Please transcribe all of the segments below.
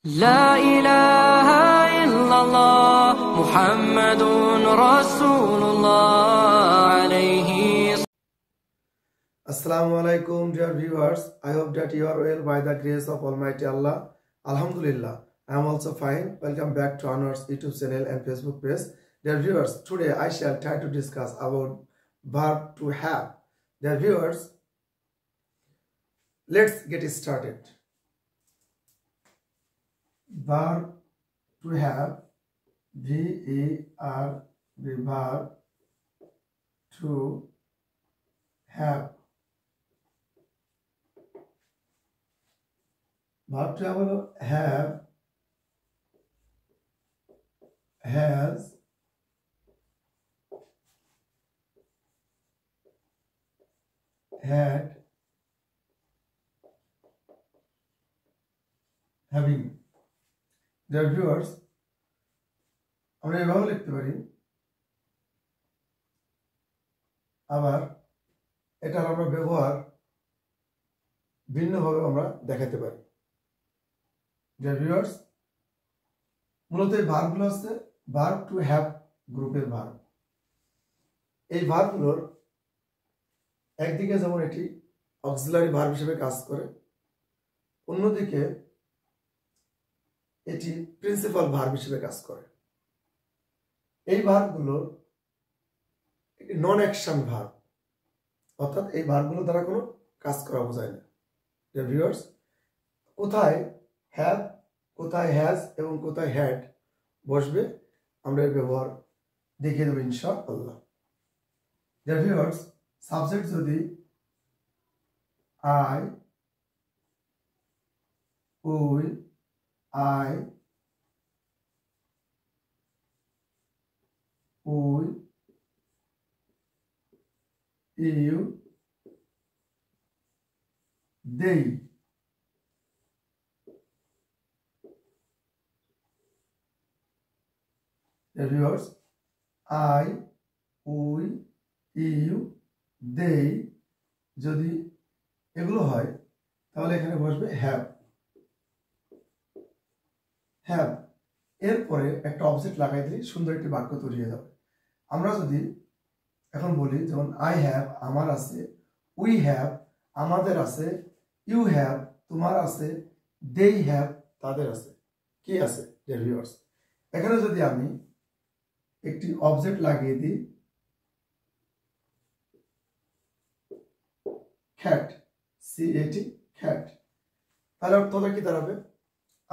لا إله إلا الله محمد رسول الله عليه. Assalamu alaikum dear viewers. I hope that you are well by the grace of Almighty Allah. Alhamdulillah, I am also fine. Welcome back to Anuar's YouTube channel and Facebook page. Dear viewers, today I shall try to discuss about verb to have. Dear viewers, let's get started. Verb to have, V-E-R-B, verb to have. Verb to have, has, had, having. Dear viewers, আমরা এভাবে লিখতে পারি, আবার এটার আমরা ব্যবহার ভিন্নভাবে আমরা দেখাতে পারি। Dear viewers, মূলত এই ভার্বগুলো হচ্ছে ভার্ব টু হ্যাভ গ্রুপের ভার্ব। এই ভার্বগুলোর একদিকে যেমন এটি অক্সিলারি ভার্ব হিসেবে কাজ করে, অন্যদিকে এটি প্রিন্সিপাল ভার্ব হিসেবে কাজ করে। এই ভার্বগুলো একটি নন অ্যাকশন ভার্ব, অর্থাৎ এই ভার্বগুলো দ্বারা কোনো কাজ করা বোঝায় না। ডিয়ার ভিউয়ার্স, কোথায় হ্যাভ, কোথায় হ্যাজ এবং কোথায় হ্যাড বসবে আমরা এর ব্যবহার দেখিয়ে দেবো ইনশাআল্লাহ। ডিয়ার ভিউয়ার্স, সাবজেক্ট যদি I, we, I, we, you, they. The viewers, I, we, you, they যদি এগুলো হয় তাহলে এখানে বসবে হ্যাভ। হ্যাভ এরপরে একটা অবজেক্ট লাগাই দিলে সুন্দর একটি বাক্য তৈরি হয়ে যাবে। আমরা যদি এখন বলি, যেমন আই হ্যাভ আমার আছে, উই হ্যাভ আমাদের আছে, ইউ হ্যাভ তোমার আছে, দেই হ্যাভ তাদের আছে। কি আছে ডিয়ার ভিউয়ার্স? এখানে যদি আমি একটি অবজেক্ট লাগিয়ে দিই, খ্যাট, CAT, খ্যাট, তাহলে অর্থটা কি দাঁড়াবে?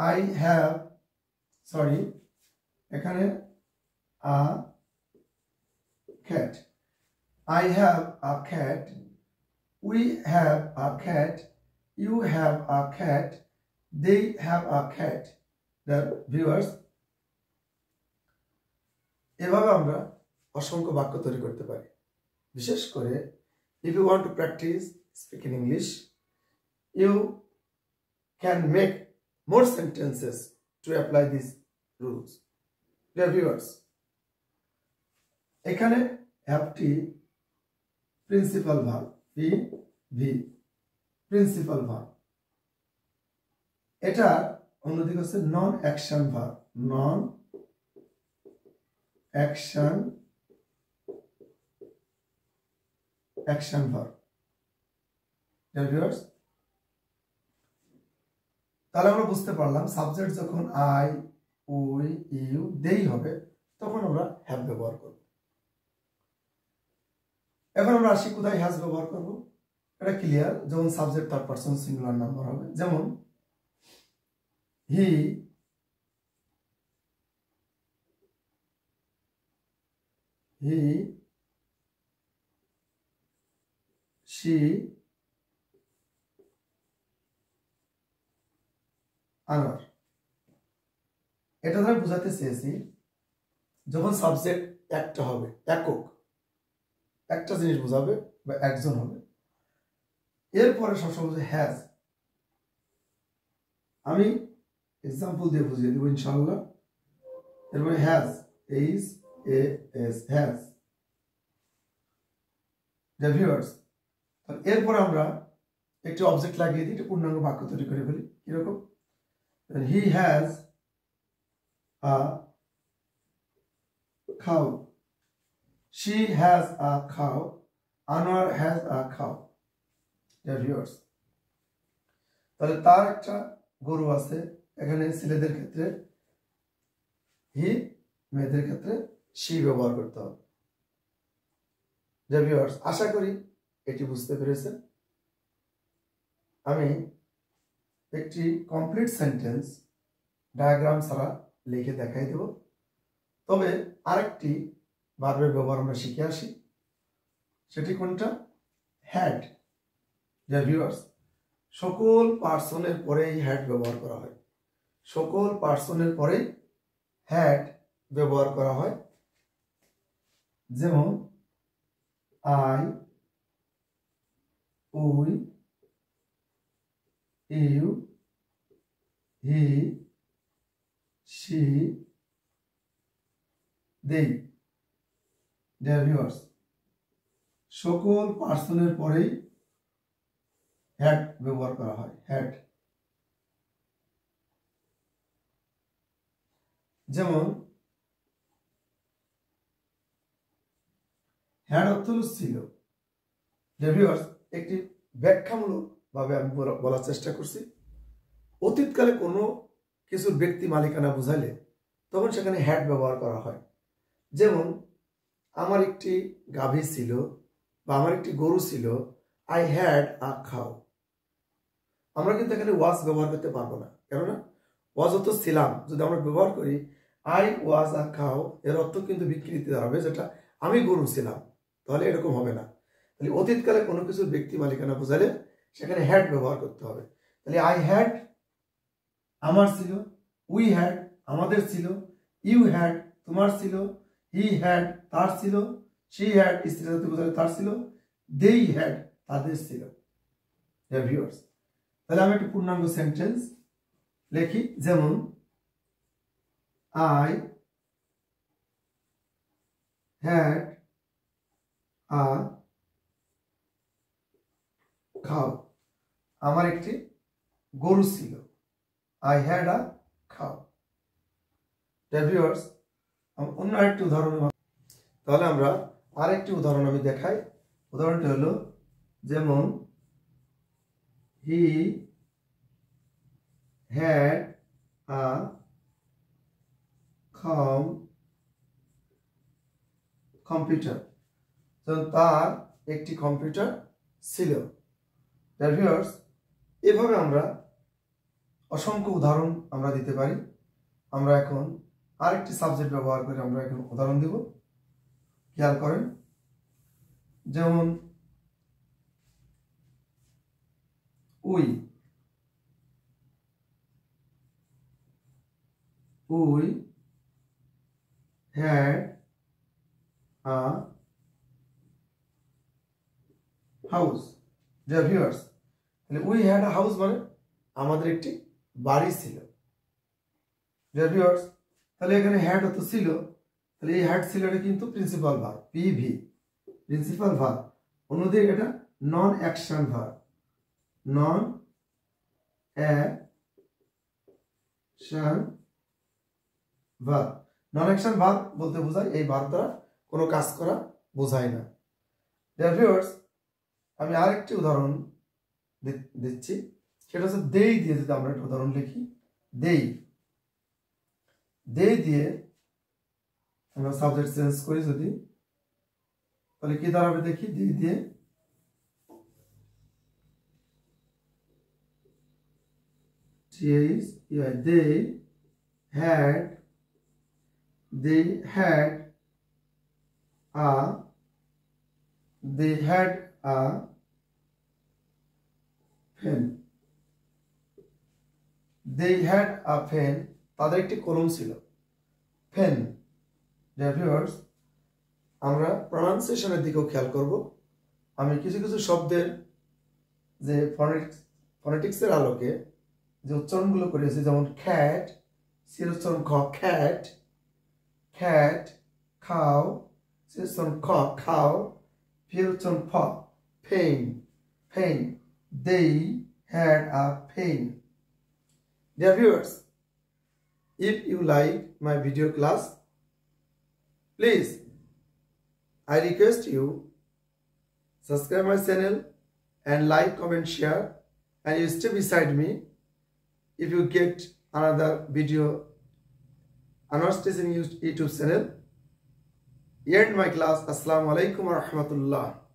আই হ্যাভ, সরি, এখানে আ cat. I have a cat. We have a cat. You have a cat. They have a cat. The viewers, এভাবে আমরা অসংখ্য বাক্য তৈরি করতে পারি। বিশেষ করে if you want to practice speaking English, you can make more sentences to apply these rules. Dear viewers, এখানে হ্যাভটি principal verb, PV, principal verb. এটা অন্যদিকে হচ্ছে non action verb, non action verb. Dear viewers, তাহলে আমরা বুঝতে পারলাম subject যখন আই, উই, ইউ, দেই হবে তখন আমরা হ্যাভ ব্যবহার করব। এখন আমরা আসি কোথায় হ্যাজ ব্যবহার করব। এটা ক্লিয়ার, যেমন subject third person singular number হবে, যেমন হি, শি, আনার। এটা দ্বারা বোঝাতে চেয়েছি যখন সাবজেক্ট একটা হবে, একক, একটা জিনিস বোঝাবে বা একজন হবে, এরপরে সবসময় হ্যাজ। আমি এক্সাম্পল দিয়ে বুঝিয়ে দেবো ইনশাআল্লাহ। এরপরে has, HAS, has. Dear viewers, এরপর আমরা একটি অবজেক্ট লাগিয়ে দিই, একটা পূর্ণাঙ্গ বাক্য তৈরি করে ফেলি। কিরকম? And he has a cow. She has a cow. Anwar has a cow. Dear viewers, তাহলে তার একটা গরু আছে। এখানে ছেলেদের ক্ষেত্রে হি, মেয়েদের ক্ষেত্রে she ব্যবহার করতে হবে। Dear viewers, আশা করি এটি বুঝতে পেরেছেন। আমি একটি কমপ্লিট সেন্টেন্স ডায়াগ্রাম ছাড়া লিখে দেখাই দেব। তবে আরেকটি ভার্বের ব্যবহার আমরা শিখে আসি। সেটি কোনটা? হ্যাড। ডিয়ার ভিউয়ার্স, সকল পার্সনের পরেই হ্যাড ব্যবহার করা হয়। সকল পার্সনের পরেই হ্যাড ব্যবহার করা হয়। যেমন I, we, you, he, she, they. Dear viewers, সকল পার্সনের পরেই হ্যাড ব্যবহার করা হয়। হ্যাড। যেমন হ্যাড অর্থ ছিল। ডিয়ার ভিউয়ার্স, একটি ব্যাখ্যামূলক ভাবে আমি বলার চেষ্টা করছি। অতীতকালে কোনো কিছুর ব্যক্তি মালিকানা বুঝাইলে তখন সেখানে হ্যাড ব্যবহার করা হয়। যেমন আমার একটি গাভী ছিল বা আমার একটি গরু ছিল, আই হ্যাড আ খাও। আমরা কিন্তু এখানে ওয়াজ ব্যবহার করতে পারবো না, কেননা ওয়াজ অর্থ ছিলাম। যদি আমরা ব্যবহার করি আই ওয়াজ আ খাও, এর অর্থ কিন্তু বিকৃতি হবে, যেটা আমি গরু ছিলাম, তাহলে এরকম হবে না। তাহলে অতীতকালে কোনো কিছুর ব্যক্তি মালিকানা বোঝালে সেখানে হ্যাড ব্যবহার করতে হবে। তাহলে আই হ্যাড আমার ছিল, উই হ্যাড আমাদের ছিল, ইউ হ্যাড তোমার ছিল, হি হ্যাড তার ছিল, শি হ্যাড স্ত্রী জাতি বোঝালে তার ছিল, দেই হ্যাড তাদের ছিল। ডিয়ার ভিউয়ার্স, তাহলে আমি একটা পূর্ণাঙ্গ সেন্টেন্স লিখি। যেমন আই হ্যাড আ খাও। আমার একটি গরু ছিল, আই হ্যাড আ খাও। ডিয়ার ভিউয়ার্স, অন্য আরেকটি উদাহরণ, তাহলে আমরা আরেকটি উদাহরণ আমি দেখাই। উদাহরণটি হলো যেমন হি হ্যাড আ কম্পিউটার। তার একটি কম্পিউটার ছিল। ডিয়ার ভিউয়ার্স, এভাবে আমরা অসংখ্য উদাহরণ আমরা দিতে পারি। আমরা এখন আরেকটি সাবজেক্ট ব্যবহার করে আমরা এখন উদাহরণ দেব। খেয়াল করেন, যেমন we had a house. Dear viewers, তাহলে উই হ্যাড আ হাউস মানে আমাদের একটি বাড়ি ছিল। ডিয়ার ভিউয়ার্স, তাহলে এখানে হ্যাড অর্থ ছিল, তাহলে এই হ্যাড ছিল এটা কিন্তু principal verb, PV, principal verb. অন্যদিকে এটা নন action verb, non action verb. Non action verb বলতে বোঝায় এই ভার্ব দ্বারা কোনো কাজ করা বোঝায় না। ডিয়ার ভিউয়ার্স, আমি আরেকটি উদাহরণ দিচ্ছি। সেটা হচ্ছে দেই দিয়ে যদি আমরা একটা উদাহরণ লিখি। দেই দিয়ে আমরা সাবজেক্ট চেঞ্জ করি যদি, তাহলে কি দাঁড়াবে দেখি। দেই দিয়ে they had a pen. They had a pen. তাদের একটি কলম ছিল। পেন। ডিয়ার ভিউয়ার্স, আমরা প্রনাউন্সিয়েশনের দিকেও খেয়াল করব। আমি কিছু কিছু শব্দের যে ফনেটিক্সের আলোকে যে উচ্চারণগুলো করেছি, যেমন খ্যাট, সির উচ্চারণ খ, খ্যাট, খ্যাট, খাও, সির উচ্চারণ খ, খাও, ফির উচ্চারণ ফ, pain, pain. They had a pen. Dear viewers, if you like my video class, please, I request you subscribe my channel and like, comment, share, and you stay beside me if you get another video Anwar's Teaching YouTube channel. End my class. Assalamu alaikum wa rahmatullah.